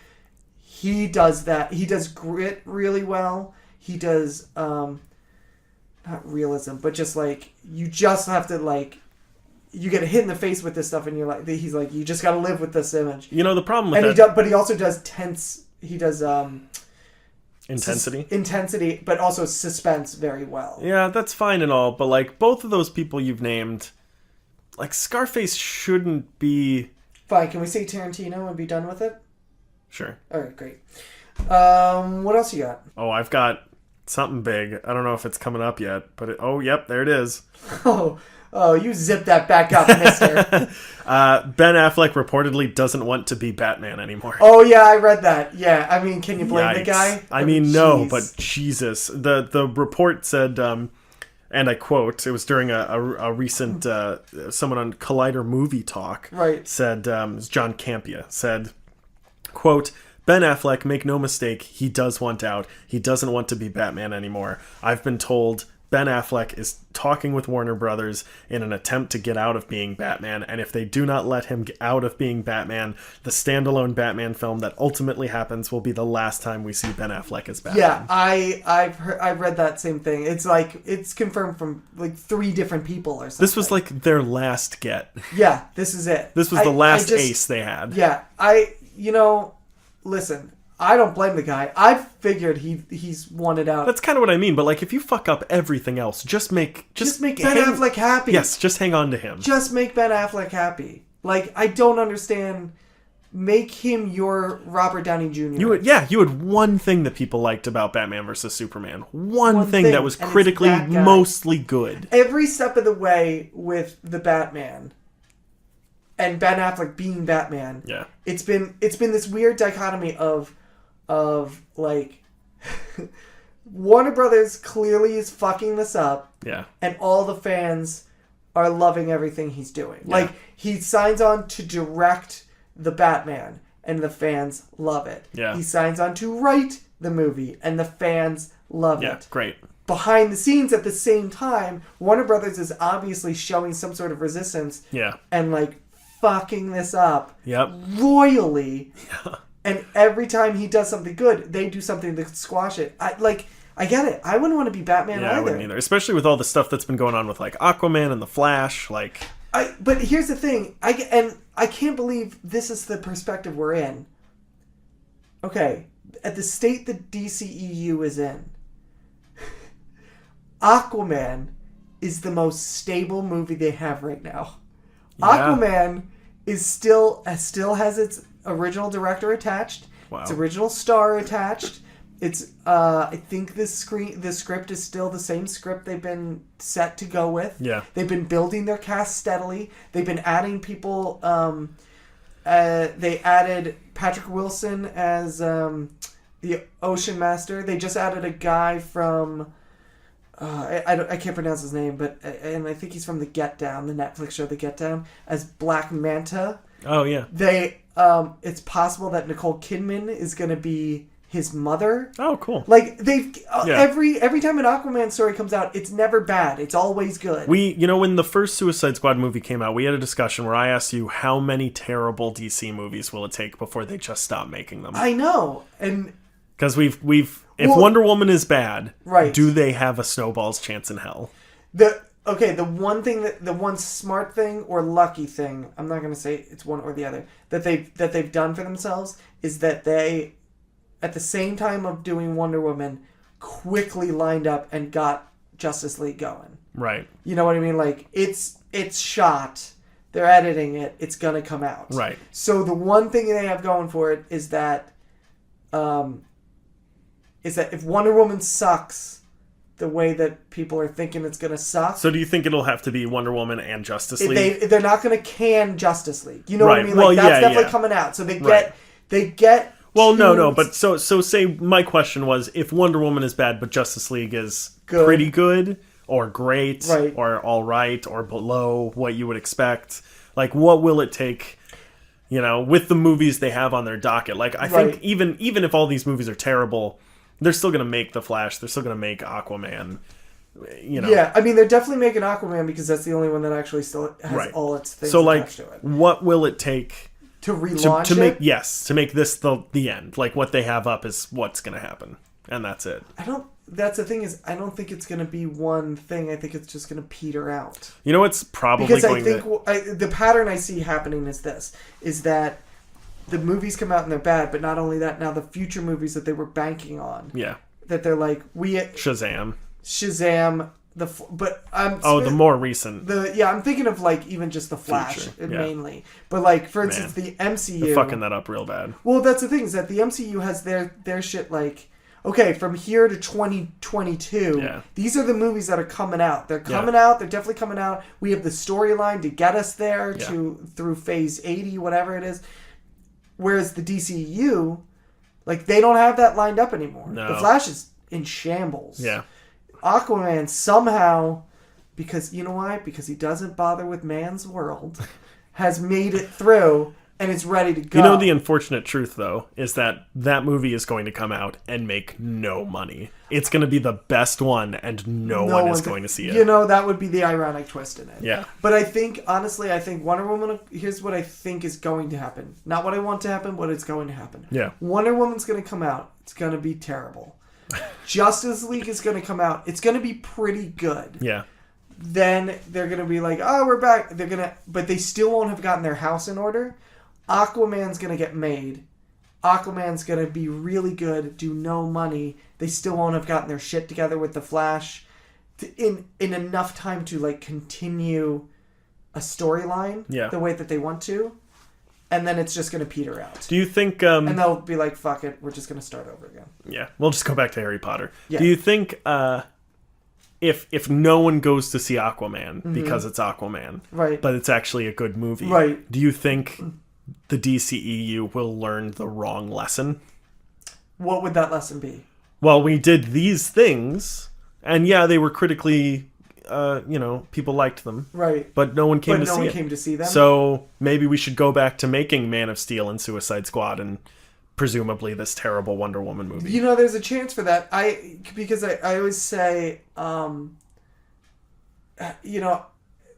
he does that. He does grit really well. He does not realism, but just like you just have to like you get hit in the face with this stuff, and you're like he's like you just got to live with this image. You know the problem with and that, but he also does tense. He does intensity, but also suspense very well. Yeah, that's fine and all, but like both of those people you've named, like Scarface shouldn't be. Fine, can we say Tarantino and be done with it? Sure. All right, great. What else you got? Oh, I've got something big. I don't know if it's coming up yet, but yep, there it is. Oh, you zip that back up, mister. Ben Affleck reportedly doesn't want to be Batman anymore. Oh, yeah, I read that. Yeah, I mean, can you blame the guy? I mean, no, but Jesus. The report said, and I quote, it was during a recent, someone on Collider Movie Talk, right. said, it was John Campia, said, quote, Ben Affleck, make no mistake, he does want out. He doesn't want to be Batman anymore. I've been told Ben Affleck is talking with Warner Brothers in an attempt to get out of being Batman, and if they do not let him get out of being Batman, the standalone Batman film that ultimately happens will be the last time we see Ben Affleck as Batman. Yeah, I've read that same thing. It's like it's confirmed from like 3 different people or something. This was like their last get. Yeah, this is it. This was the last ace they had. Yeah, listen. I don't blame the guy. I figured he's wanted out. That's kind of what I mean. But like, if you fuck up everything else, just make Ben Affleck happy. Yes, just hang on to him. Just make Ben Affleck happy. Like, I don't understand. Make him your Robert Downey Jr. You had one thing that people liked about Batman vs Superman. One thing that was critically mostly good. Every step of the way with the Batman and Ben Affleck being Batman. Yeah, it's been this weird dichotomy of like Warner Brothers clearly is fucking this up. Yeah. And all the fans are loving everything he's doing. Yeah. Like, he signs on to direct the Batman and the fans love it. Yeah. He signs on to write the movie and the fans love it. Yeah, great. Behind the scenes at the same time, Warner Brothers is obviously showing some sort of resistance. Yeah. And like fucking this up. Yep. Royally. Yeah. And every time he does something good, they do something to squash it. I get it. I wouldn't want to be Batman either. Yeah, I wouldn't either. Especially with all the stuff that's been going on with like Aquaman and the Flash. But here's the thing. I can't believe this is the perspective we're in. Okay, at the state the DCEU is in, Aquaman is the most stable movie they have right now. Yeah. Aquaman still has its original director attached. Wow. Its original star attached. It's I think the script is still the same script they've been set to go with. Yeah. They've been building their cast steadily. They've been adding people. They added Patrick Wilson as the Ocean Master. They just added a guy from I can't pronounce his name, but and I think he's from The Get Down, the Netflix show The Get Down, as Black Manta. Oh yeah. It's possible that Nicole Kidman is going to be his mother. Oh, cool. Like every time an Aquaman story comes out, it's never bad. It's always good. When the first Suicide Squad movie came out, we had a discussion where I asked you how many terrible DC movies will it take before they just stop making them. I know, and because if Wonder Woman is bad, right, do they have a snowball's chance in hell? The one smart thing or lucky thing, I'm not going to say it's one or the other, that they've done for themselves is that they, at the same time of doing Wonder Woman, quickly lined up and got Justice League going. Right. You know what I mean? Like, it's shot, they're editing it, it's going to come out. Right. So the one thing they have going for it is that if Wonder Woman sucks the way that people are thinking it's going to suck. So do you think it'll have to be Wonder Woman and Justice League? They're not going to can Justice League. You know what I mean? Well, like, that's definitely coming out. So they get. Well, no. But so say my question was, if Wonder Woman is bad, but Justice League is pretty good or great or all right or below what you would expect, like what will it take? With the movies they have on their docket. Like I think even if all these movies are terrible, they're still going to make The Flash. They're still going to make Aquaman. Yeah, I mean, they're definitely making Aquaman because that's the only one that actually still has all its things attached to it. What will it take to relaunch to make to make this the end? Like what they have up is what's going to happen, and that's it. That's the thing is, I don't think it's going to be one thing. I think it's just going to peter out. You know what's probably because I think the pattern I see happening is that the movies come out and they're bad, but not only that, now the future movies that they were banking on, that they're like Shazam, the more recent, I'm thinking of like even just the Flash mainly, but like for instance the MCU, they're fucking that up real bad. Well, that's the thing is that the MCU has their shit like. Okay, from here to 2022, these are the movies that are coming out. They're coming out. They're definitely coming out. We have the storyline to get us there through phase 80, whatever it is. Whereas the DCU, like, they don't have that lined up anymore. No. The Flash is in shambles. Yeah. Aquaman somehow, because, you know why? Because he doesn't bother with man's world, has made it through, and it's ready to go. The unfortunate truth, though, is that movie is going to come out and make no money. It's going to be the best one, and no one is going to see it. That would be the ironic twist in it. Yeah. But honestly, I think Wonder Woman, here's what I think is going to happen. Not what I want to happen, but it's going to happen. Yeah. Wonder Woman's going to come out. It's going to be terrible. Justice League is going to come out. It's going to be pretty good. Yeah. Then they're going to be like, oh, we're back. But they still won't have gotten their house in order. Aquaman's going to get made. Aquaman's going to be really good, do no money. They still won't have gotten their shit together with the Flash in enough time to like continue a storyline the way that they want to. And then it's just going to peter out. Do you think... and they'll be like, fuck it, we're just going to start over again. Yeah, we'll just go back to Harry Potter. Yeah. Do you think if no one goes to see Aquaman because it's Aquaman, but it's actually a good movie, do you think the DCEU will learn the wrong lesson? What would that lesson be? Well, we did these things, and they were critically, people liked them. Right. But no one came to see it. But no one came to see them? So maybe we should go back to making Man of Steel and Suicide Squad and presumably this terrible Wonder Woman movie. There's a chance for that. Because I always say,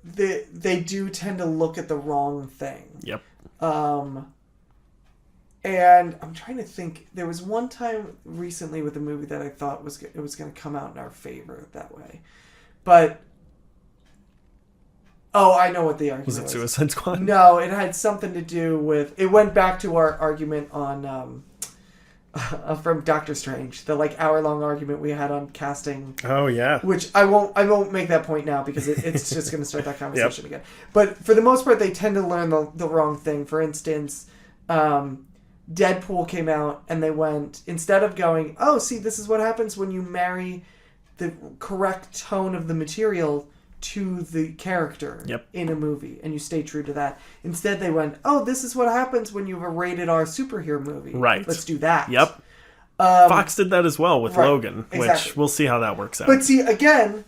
they do tend to look at the wrong thing. Yep. And I'm trying to think. There was one time recently with a movie that I thought was going to come out in our favor that way, but I know what the argument was. Was it Suicide Squad? No, it had something to do with. It went back to our argument on from Doctor Strange, the like hour-long argument we had on casting. Oh yeah. Which I won't make that point now because it's just going to start that conversation again. But for the most part, they tend to learn the wrong thing. For instance, Deadpool came out and they went, instead of going, oh, see, this is what happens when you marry the correct tone of the material to the character in a movie and you stay true to that. Instead, they went, oh, this is what happens when you have a rated R superhero movie. Right. Let's do that. Yep. Fox did that as well with Logan, exactly. which we'll see how that works out. But see, again,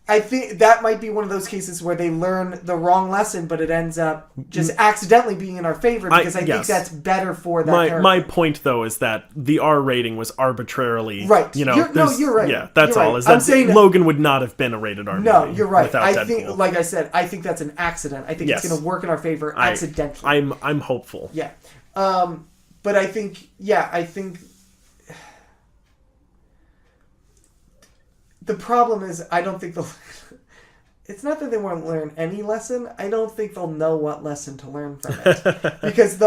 I think that might be one of those cases where they learn the wrong lesson, but it ends up just accidentally being in our favor because I think that's better for that character. My point, though, is that the R rating was arbitrarily... Right. You know, you're right. Yeah, that's you're all. Right. Is that Logan would not have been a rated R movie. No, you're right. Without I Deadpool. think, like I said, I think that's an accident. I think it's going to work in our favor accidentally. I'm hopeful. Yeah. But I think... The problem is, I don't think they'll... It's not that they won't learn any lesson. I don't think they'll know what lesson to learn from it. because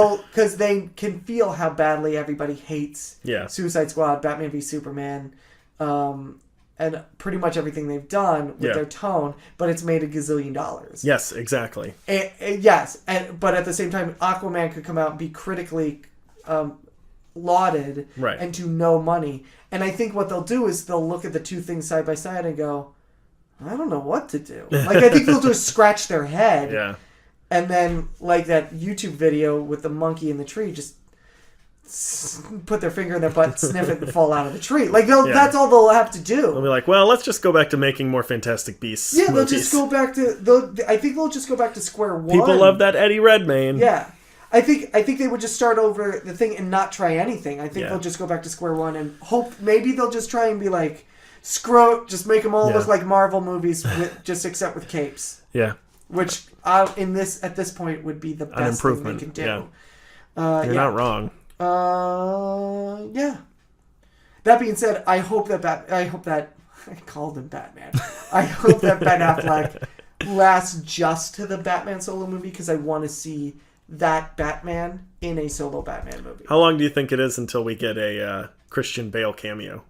they can feel how badly everybody hates Suicide Squad, Batman v Superman, and pretty much everything they've done with their tone, but it's made $1 gazillion. Yes, exactly. But at the same time, Aquaman could come out and be critically lauded and do no money. And I think what they'll do is they'll look at the two things side by side and go, I don't know what to do. Like, I think they'll just scratch their head. Yeah. And then, like that YouTube video with the monkey in the tree, just put their finger in their butt, sniff it, and fall out of the tree. Like, that's all they'll have to do. They'll be like, well, let's just go back to making more Fantastic Beasts movies. They'll just go back to... I think they'll just go back to square one. People love that Eddie Redmayne. Yeah. I think they would just start over the thing and not try anything. I think they'll just go back to square one and hope maybe they'll just try and be like, screw it, just make them all look like Marvel movies, just except with capes. Yeah. Which at this point would be the best thing they can do. Yeah. You're not wrong. Yeah. That being said, I hope that I called him Batman. I hope that Ben Affleck lasts just to the Batman solo movie because I want to see that Batman in a solo Batman movie. How long do you think it is until we get a Christian Bale cameo?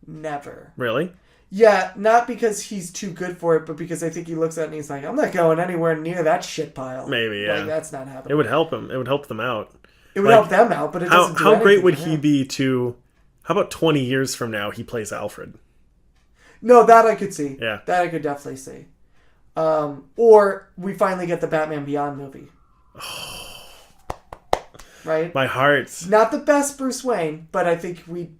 Never. Really? Yeah, not because he's too good for it, but because I think he looks at it and he's like, I'm not going anywhere near that shit pile. Maybe, yeah. Like, that's not happening. It would help him. It would help them out. It would help them out, but it doesn't do How great would anything he be to... How about 20 years from now he plays Alfred? No, that I could see. Yeah. That I could definitely see. Or we finally get the Batman Beyond movie. Right? My heart. Not the best Bruce Wayne, but I think we'd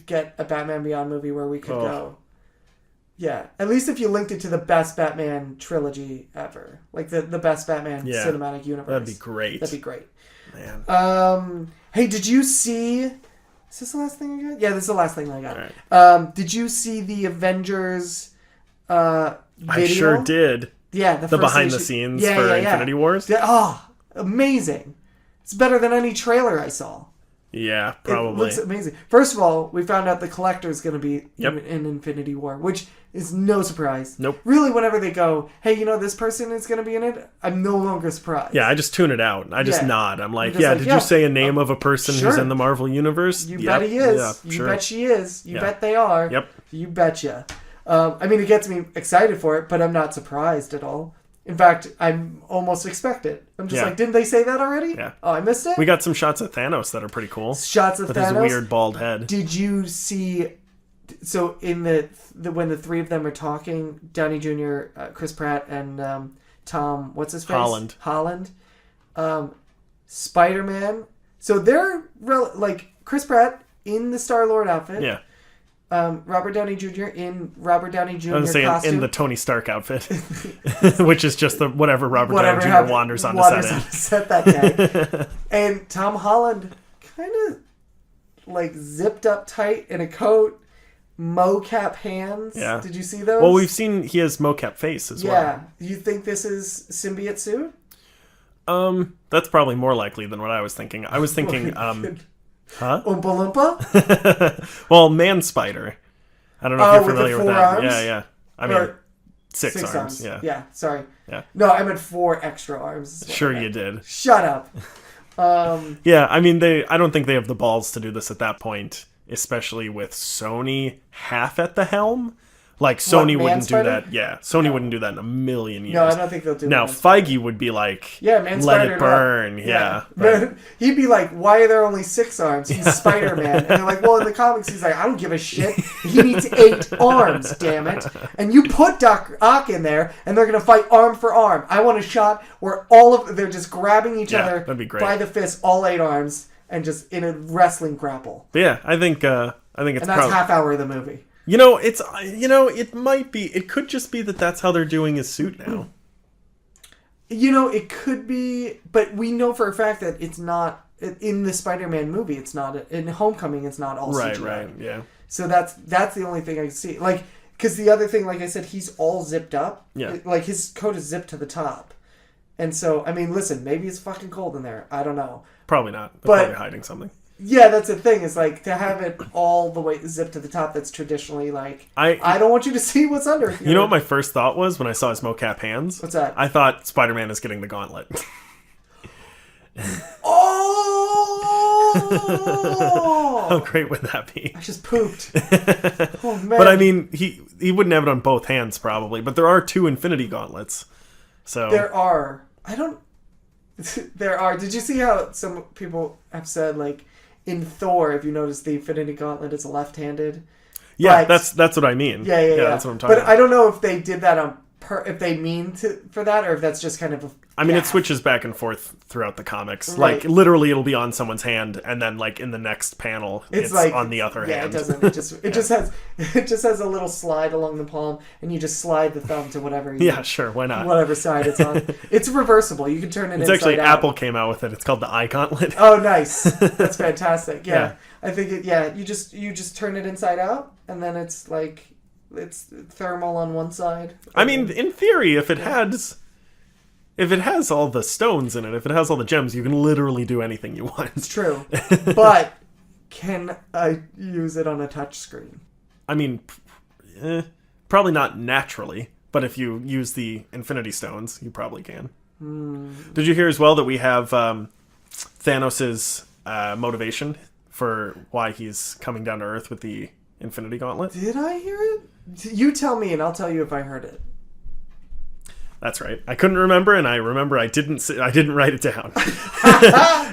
get a Batman Beyond movie where we could go. Yeah. At least if you linked it to the best Batman trilogy ever. Like the best Batman cinematic universe. That'd be great. That'd be great. Man. Hey, did you see... Is this the last thing I got? Yeah, this is the last thing I got. All right. Did you see the Avengers video? I sure did. Yeah, the behind the scenes for Infinity Wars. Oh, amazing! It's better than any trailer I saw. Yeah, probably. It looks amazing. First of all, we found out the Collector is going to be in Infinity War, which is no surprise. Nope. Really, whenever they go, hey, this person is going to be in it, I'm no longer surprised. Yeah, I just tune it out. I just nod. I'm like, did you say a name of a person who's in the Marvel Universe? You bet he is. Yeah, you bet she is. You bet they are. Yep. You betcha. I mean, it gets me excited for it, but I'm not surprised at all. In fact, I'm almost expectant. I'm just like, didn't they say that already? Yeah. Oh, I missed it? We got some shots of Thanos that are pretty cool. Shots of Thanos? With his weird bald head. Did you see... So, in when the three of them are talking, Downey Jr., Chris Pratt, and Tom... What's his face? Holland. Spider-Man. So, they're... Chris Pratt in the Star-Lord outfit. Yeah. Robert Downey Jr. in Robert Downey Jr. I was saying costume. in the Tony Stark outfit, which is just whatever Downey Jr. wanders on the set that day. And Tom Holland kind of zipped up tight in a coat, mocap hands. Yeah. Did you see those? Well, we've seen he has mocap face as well. Yeah. You think this is symbiote suit? That's probably more likely than what I was thinking. I was thinking, huh? Oompa Loompa? Well, Man Spider. I don't know if you're familiar with that. Arms? Yeah. I mean, six arms. Yeah. Yeah, sorry. Yeah. No, I meant 4 extra arms. Sure you did. Shut up. Yeah, I mean, I don't think they have the balls to do this at that point, especially with Sony half at the helm. Like, Sony wouldn't do that. Yeah, Sony wouldn't do that in a million years. No, I don't think they'll do now, Feige would be like, let it burn. Yeah. He'd be like, why are there only 6 arms? He's Spider-Man. And they're like, well, in the comics, he's like, I don't give a shit. He needs 8 arms, damn it. And you put Doc Ock in there, and they're going to fight arm for arm. I want a shot where they're just grabbing each other that'd be great. by the fist, all 8 arms, and just in a wrestling grapple. But yeah, I think it's and that's half hour of the movie. It could just be that's how they're doing his suit now. It could be, but we know for a fact that it's not in the Spider-Man movie. It's not in Homecoming. It's not all CGI. Right, yeah. So that's the only thing I see. Like, because the other thing, like I said, he's all zipped up. Yeah. Like his coat is zipped to the top, and so I mean, listen, maybe it's fucking cold in there. I don't know. Probably not. They're probably hiding something. Yeah, that's the thing. Is like to have it all the way zipped to the top. That's traditionally like I don't want you to see what's under here. You know what my first thought was when I saw his mocap hands? What's that? I thought Spider-Man is getting the gauntlet. Oh! How great would that be? I just pooped. Oh man! But I mean, he wouldn't have it on both hands probably. But there are 2 Infinity Gauntlets. So there are. There are. Did you see how some people have said like? In Thor, if you notice, the Infinity Gauntlet is left-handed. Yeah, that's what I mean. Yeah. That's what I'm talking about. But I don't know if they did that if they mean for that, or if that's just kind of. It switches back and forth throughout the comics. Right. Like literally, it'll be on someone's hand, and then like in the next panel, it's like, on the other hand. Yeah, it doesn't. It just has a little slide along the palm, and you just slide the thumb to whatever. Yeah, sure. Why not? Whatever side it's on. It's reversible. You can turn it. It's inside actually out. Apple came out with it. It's called the Eye Gauntlet. Oh, nice. That's fantastic. Yeah. I think it. Yeah, you just turn it inside out, and then it's like it's thermal on one side. I mean, in theory, if it has all the stones in it, if it has all the gems, you can literally do anything you want. It's true. But can I use it on a touch screen? I mean, probably not naturally, but if you use the Infinity Stones, you probably can. Did you hear as well that we have Thanos' motivation for why he's coming down to Earth with the Infinity Gauntlet? Did I hear it? You tell me, and I'll tell you if I heard it. That's right. I couldn't remember, and I remember I didn't write it down.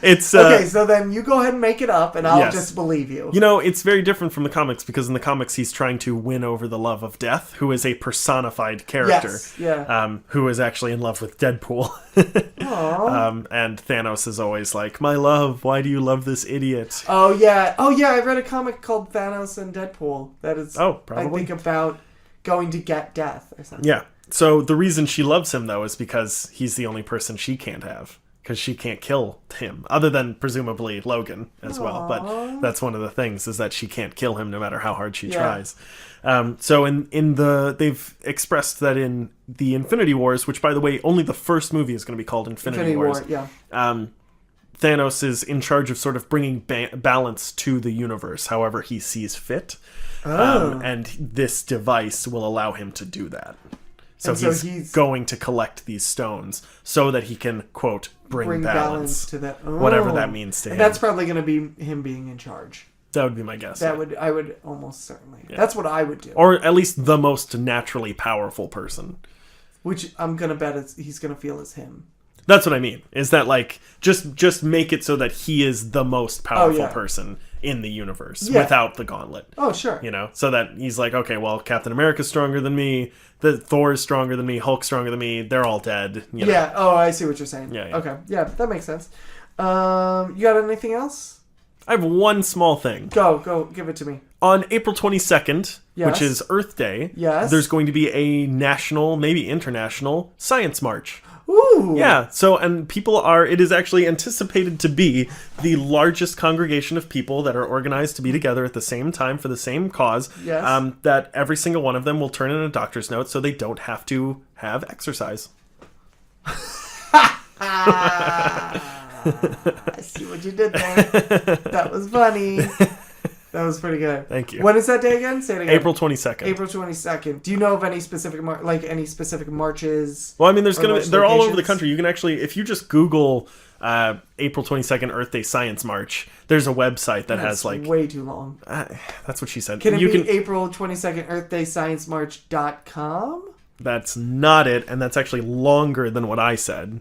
It's okay. So then you go ahead and make it up, and I'll just believe you. It's very different from the comics because in the comics he's trying to win over the love of Death, who is a personified character. Yes. Yeah. Who is actually in love with Deadpool. And Thanos is always like, "My love, why do you love this idiot?" Oh yeah. I read a comic called Thanos and Deadpool. That is. Probably. I think about going to get Death or something. Yeah. So the reason she loves him, though, is because he's the only person she can't have. Because she can't kill him. Other than, presumably, Logan as well. But that's one of the things, is that she can't kill him no matter how hard she tries. So they've expressed that in the Infinity Wars, which, by the way, only the first movie is going to be called Infinity Wars. War, Thanos is in charge of sort of bringing balance to the universe, however he sees fit. And this device will allow him to do that. So he's going to collect these stones so that he can, quote, bring balance to that. Whatever that means to him. And that's probably going to be him being in charge. That would be my guess. I would almost certainly. Yeah. That's what I would do. Or at least the most naturally powerful person. Which I'm going to bet he's going to feel is him. That's what I mean. Is that like just make it so that he is the most powerful person in the universe without the gauntlet. Oh, sure. So that he's like, okay, well, Captain America's stronger than me, Thor is stronger than me, Hulk's stronger than me, they're all dead. Yeah, oh, I see what you're saying. Yeah. Okay, yeah, that makes sense. You got anything else? I have one small thing. Go, give it to me. On April 22nd, which is Earth Day, there's going to be a national, maybe international, science march. Ooh. Yeah, so, and it is actually anticipated to be the largest congregation of people that are organized to be together at the same time for the same cause. Yes. That every single one of them will turn in a doctor's note so they don't have to have exercise. I see what you did there. That was funny. That was pretty good. Thank you. When is that day again? Say it again. April 22nd. April 22nd. Do you know of any specific any specific marches? Well, I mean, they're all over the country. You can actually, if you just Google April 22nd Earth Day Science March. There's a website that has like way too long. That's what she said. Can it be April 22nd Earth Day Science March.com? That's not it, and that's actually longer than what I said.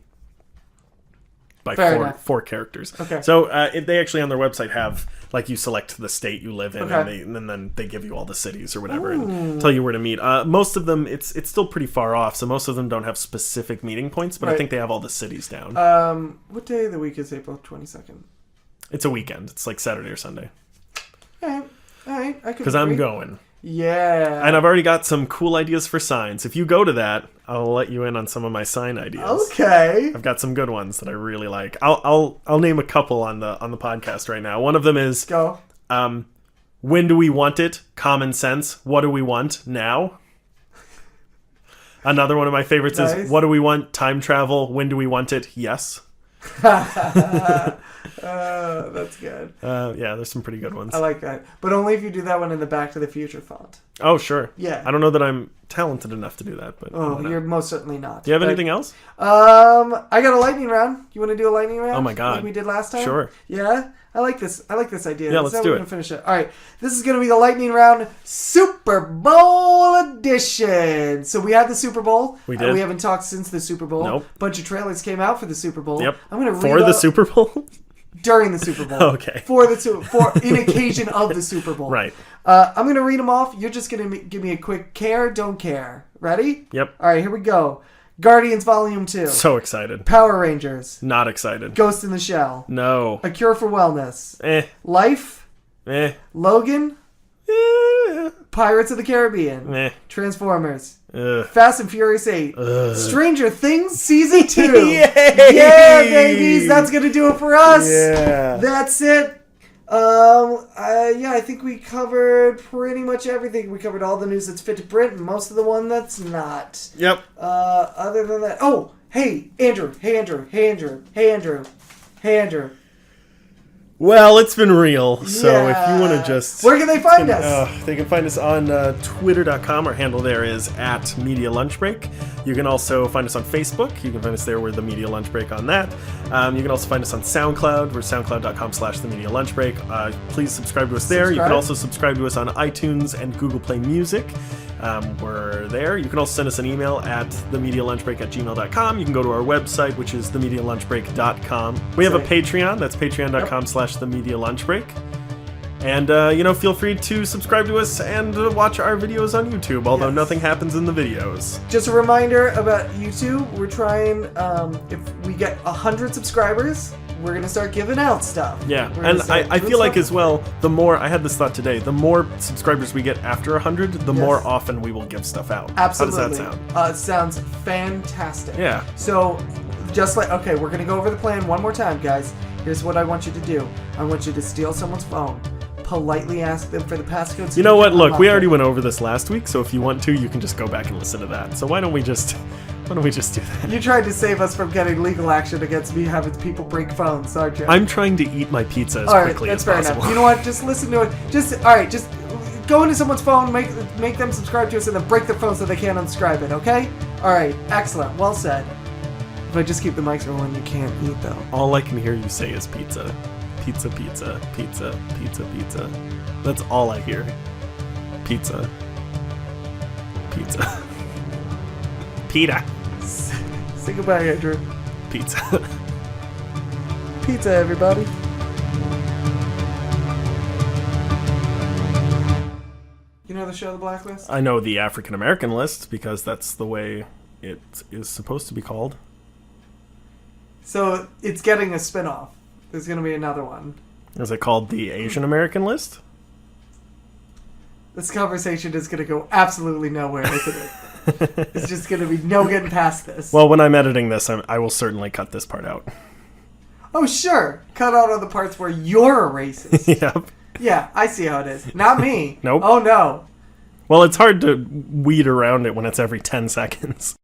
By four characters. Okay. So they actually on their website have, like, you select the state you live in, okay. and then they give you all the cities or whatever and tell you where to meet. Most of them, it's still pretty far off, so most of them don't have specific meeting points, but I think they have all the cities down. What day of the week is April 22nd? It's a weekend. It's like Saturday or Sunday. All right. Because I'm going. Yeah. And I've already got some cool ideas for signs. If you go to that, I'll let you in on some of my sign ideas. Okay. I've got some good ones that I really like. I'll name a couple on the podcast right now. One of them is go. When do we want it? Common sense. What do we want now? Another one of my favorites is what do we want? Time travel. When do we want it? Yes. That's good. Yeah, there's some pretty good ones. I like that. But only if you do that one in the Back to the Future font. Oh, sure. Yeah. I don't know that I'm talented enough to do that, but you're most certainly not. Do you have anything else? I got a lightning round. You want to do a lightning round? Oh my god. Like we did last time? Sure. Yeah? I like this idea. Yeah, let's do it. We're gonna finish it. All right. This is going to be the lightning round Super Bowl edition. So we had the Super Bowl. We did. We haven't talked since the Super Bowl. Nope. A bunch of trailers came out for the Super Bowl. Yep. I'm going to for the Super Bowl? During the Super Bowl. Okay. For in occasion of the Super Bowl. Right. I'm going to read them off. You're just going to give me a quick care, don't care. Ready? Yep. All right, here we go. Guardians Volume 2. So excited. Power Rangers. Not excited. Ghost in the Shell. No. A Cure for Wellness. Life. Logan. Pirates of the Caribbean. Transformers. Fast and Furious 8. Stranger Things Season 2. Yay! Yeah, babies. That's going to do it for us. Yeah. That's it. I think we covered pretty much everything. We covered all the news that's fit to print and most of the one that's not. Yep. Other than that, hey Andrew. Well, it's been real, so if you want to just... Where can they find us? They can find us on twitter.com. Our handle there is @MediaLunchBreak. You can also find us on Facebook. You can find us there. We're the Media Lunch Break on that. You can also find us on SoundCloud. We're soundcloud.com/TheMediaLunchBreak. Please subscribe to us there. You can also subscribe to us on iTunes and Google Play Music. We're there. You can also send us an email at themedialunchbreak@gmail.com. You can go to our website, which is themedialunchbreak.com. We have a Patreon. That's patreon.com/themedialunchbreak. And, feel free to subscribe to us and watch our videos on YouTube, although nothing happens in the videos. Just a reminder about YouTube. We're trying, if we get 100 subscribers, we're going to start giving out stuff. Yeah, and I feel like as well, the more, I had this thought today, the more subscribers we get after 100, the more often we will give stuff out. Absolutely. How does that sound? It sounds fantastic. Yeah. So, we're going to go over the plan one more time, guys. Here's what I want you to do. I want you to steal someone's phone. Politely ask them for the passcode. You know what? Look, we already went over this last week, so if you want to, you can just go back and listen to that. So why don't we just do that? You tried to save us from getting legal action against me having people break phones, aren't you? I'm trying to eat my pizza as quickly as possible. That's fair enough. You know what? Just listen to it. Just go into someone's phone, make them subscribe to us, and then break their phone so they can't unsubscribe it, okay? All right. Excellent. Well said. If I just keep the mics rolling, you can't eat, though. All I can hear you say is pizza. Pizza, pizza, pizza, pizza, pizza. That's all I hear. Pizza. Pizza. Pita. Say goodbye, Andrew. Pizza. Pizza, everybody. You know the show The Blacklist? I know the African American list because that's the way it is supposed to be called. So it's getting a spin-off. There's going to be another one. Is it called the Asian American list? This conversation is going to go absolutely nowhere, isn't it? It's just going to be no getting past this. Well, when I'm editing this, I will certainly cut this part out. Oh, sure. Cut out all the parts where you're a racist. Yep. Yeah, I see how it is. Not me. Nope. Oh, no. Well, it's hard to weed around it when it's every 10 seconds.